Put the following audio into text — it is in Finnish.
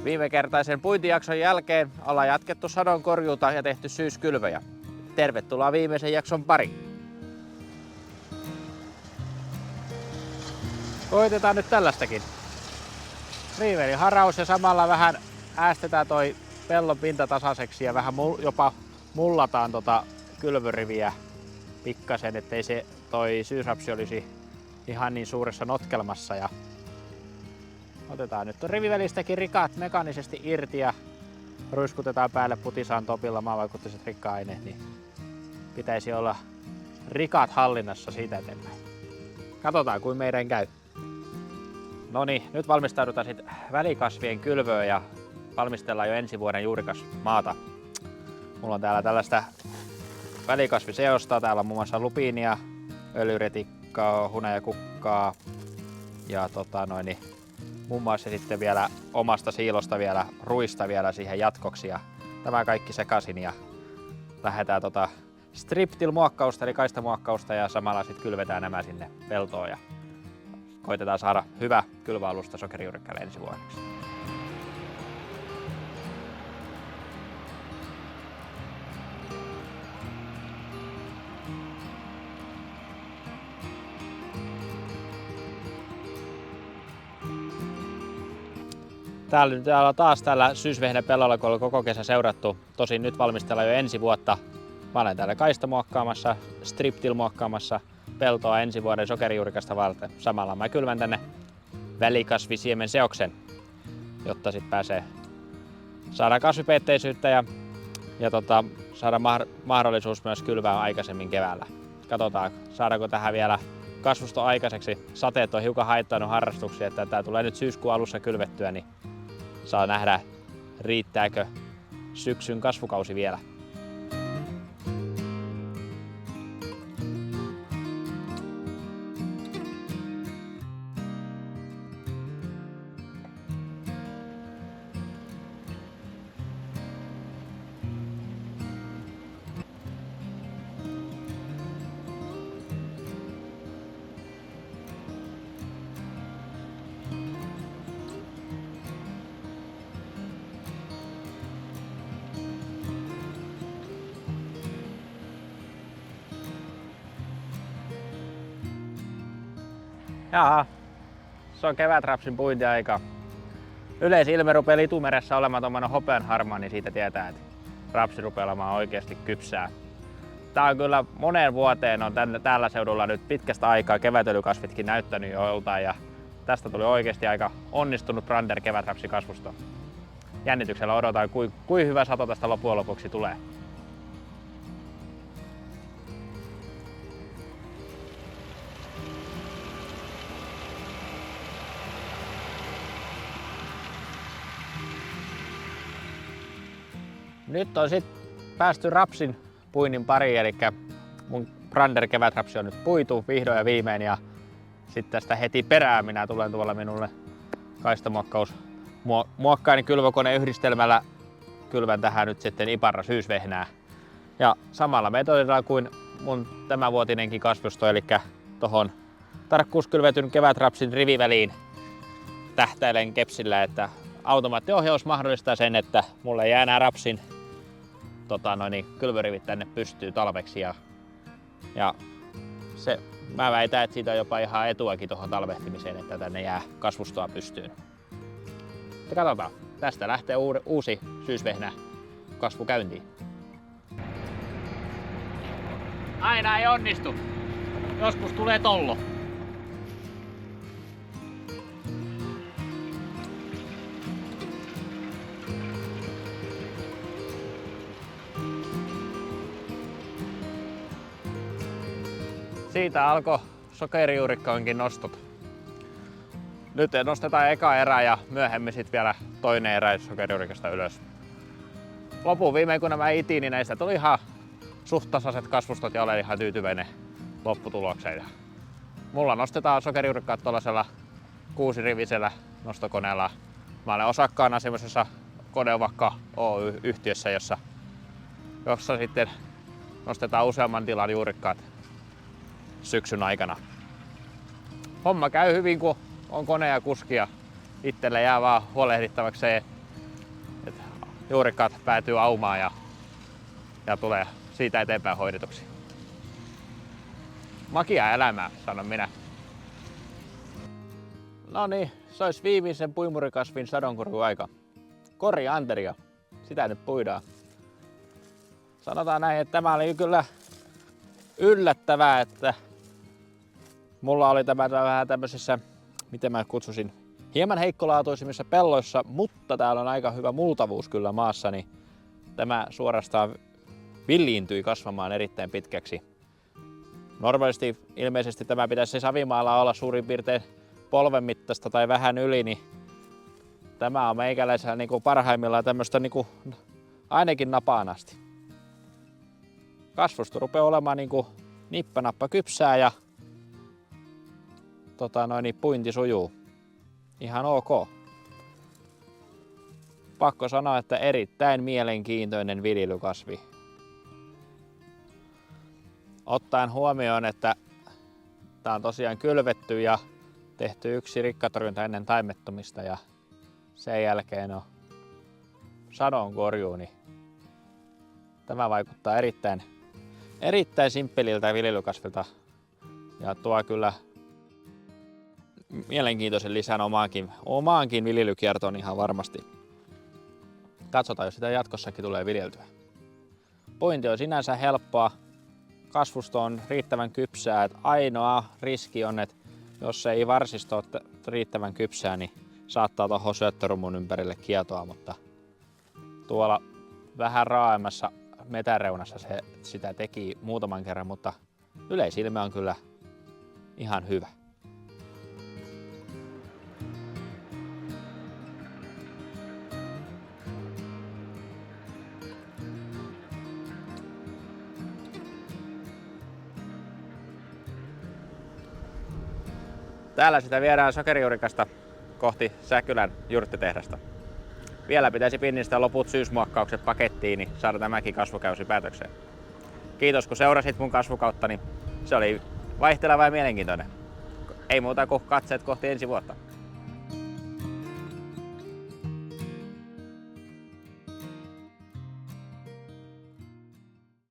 Viimekertaisen puintijakson jälkeen ollaan jatkettu sadonkorjuuta ja tehty syyskylvöjä. Tervetuloa viimeisen jakson pariin. Koitetaan nyt tällaistakin. Riivelin haraus ja samalla vähän äästetään toi pellon pinta tasaiseksi ja vähän jopa mullataan kylvöriviä pikkasen, ettei se toi syysrapsi olisi ihan niin suuressa notkelmassa. Ja otetaan nyt rivivelistäkin rikaat mekaanisesti irti ja ruiskutetaan päälle putisaan topilla maavaikuttiset rikka-aineet, niin pitäisi olla rikaat hallinnassa siitä eteenpäin. Katsotaan kuin meidän käy. Noniin, nyt valmistaudutaan sitten välikasvien kylvöön ja valmistellaan jo ensi vuoden juurikasmaata. Mulla on täällä tällaista välikasviseosta. Täällä on muun muassa lupiinia, öljyretikkaa, hunajakukkaa ja muun muassa sitten vielä omasta siilosta vielä ruista vielä siihen jatkoksi. Ja tämä kaikki sekaisin ja lähdetään striptil-muokkausta eli kaistamuokkausta ja samalla sitten kylvetään nämä sinne peltoon ja koitetaan saada hyvä kylväalusta sokerijuurikkaille ensi vuodeksi. Täällä on taas tällä syysvehnäpellolla, kun on koko kesä seurattu. Tosin nyt valmistellaan jo ensi vuotta. Mä olen täällä kaistamuokkaamassa, striptil muokkaamassa peltoa ensi vuoden sokerijuurikasta varten. Samalla mä kylvän tänne välikasvisiemen seoksen, jotta sit saadaan kasvipeitteisyyttä ja saada mahdollisuus myös kylvää aikaisemmin keväällä. Katsotaan, saadaanko tähän vielä kasvusto aikaiseksi. Sateet on hiukan haittanut harrastuksia, että tää tulee nyt syyskuun alussa kylvettyä, niin saa nähdä, riittääkö syksyn kasvukausi vielä. Jaha, se on kevätrapsin puintiaika. Yleisilme rupeaa litumeressä olemaan tommonen hopeanharmaa, niin siitä tietää, että rapsi rupeaa olemaan oikeasti kypsää. Tää on kyllä moneen vuoteen on tällä seudulla nyt pitkästä aikaa kevätelykasvitkin näyttänyt jo joltain ja tästä tuli oikeasti aika onnistunut Brander kevätrapsikasvusto. Jännityksellä odotan, kuin hyvä sato tästä loppujen lopuksi tulee. Nyt on sitten päästy rapsin puinnin pariin, eli mun Brander kevätrapsi on nyt puitu vihdoin ja viimein ja sitten tästä heti perään minä tulen tuolla minulle kaistamuokkaus muokkaini kylvökoneyhdistelmällä kylvän tähän nyt sitten Iparra syysvehnää. Ja samalla metodilla kuin mun tämänvuotinenkin kasvusto, eli tohon tarkkuuskylvetyn kevätrapsin riviväliin tähtäilen kepsillä, että automaattiohjaus mahdollistaa sen, että mulle jää enää rapsin kylvörivit tänne pystyy talveksi ja se, mä väitän, että siitä on jopa ihan etuakin tuohon talvehtimiseen, että tänne jää kasvustoa pystyyn. Mutta katsotaan, tästä lähtee uusi syysvehnä kasvu käyntiin. Aina ei onnistu. Joskus tulee tollo. Siitä alkoi sokerijuurikkaankin nostot. Nyt nostetaan eka erä ja myöhemmin sitten vielä toinen erä sokerijuurikasta ylös. Lopun viimein kun nämä itiin, niin näistä tuli ihan suht tasaiset kasvustot ja olen ihan tyytyväinen lopputulokseen. Mulla nostetaan sokerijuurikkaat tuollaisella 6-rivisellä nostokoneella. Mä olen osakkaana semmoisessa Kodevakka Oy-yhtiössä, jossa sitten nostetaan useamman tilan juurikkaat syksyn aikana. Homma käy hyvin, kun on kone ja kuski ja itselle jää vaan huolehdittavaksi se, juurikkaat päätyy aumaan ja tulee siitä eteenpäin hoidetuksi. Makia elämää, sanon minä. No niin, se olisi viimeisen puimurikasvin sadonkorjuaika. Korianteria, sitä nyt puidaan. Sanotaan näin, että tämä oli kyllä yllättävää, että mulla oli tämä vähän tämmöisessä, miten mä kutsuisin, hieman heikkolaatuisimmissa pelloissa, mutta täällä on aika hyvä multavuus kyllä maassa, niin tämä suorastaan villiintyi kasvamaan erittäin pitkäksi. Normaalisti ilmeisesti tämä pitäisi savimaalla olla suurin piirtein polven mittaista tai vähän yli, niin tämä on meikäläisellä niinku parhaimmillaan tämmöistä niinku ainakin napaan asti. Kasvusto rupeaa olemaan niinku nippanappa kypsää ja puinti sujuu. Ihan ok. Pakko sanoa, että erittäin mielenkiintoinen viljelykasvi. Ottaen huomioon, että tää on tosiaan kylvetty ja tehty yksi rikkatorjunta ennen taimettumista ja sen jälkeen on sadonkorjuu, niin tämä vaikuttaa erittäin simppeliltä viljelykasvilta ja tuo kyllä mielenkiintoisen lisän omaankin viljelykiertoon ihan varmasti. Katsotaan, jos sitä jatkossakin tulee viljeltyä. Puinti on sinänsä helppoa, kasvusto on riittävän kypsää, että ainoa riski on, että jos ei varsisto ole riittävän kypsää, niin saattaa tuohon syöttörumun ympärille kietoa, mutta tuolla vähän raaemmassa metäreunassa se sitä teki muutaman kerran, mutta yleisilme on kyllä ihan hyvä. Täällä sitä viedään sokerijuurikasta kohti Säkylän jyrttitehdasta. Vielä pitäisi pinnistää loput syysmuokkaukset pakettiin, niin saada tämäkin kasvukausi päätökseen. Kiitos kun seurasit mun kasvukauttani. Se oli vaihteleva ja mielenkiintoinen. Ei muuta kuin katseet kohti ensi vuotta.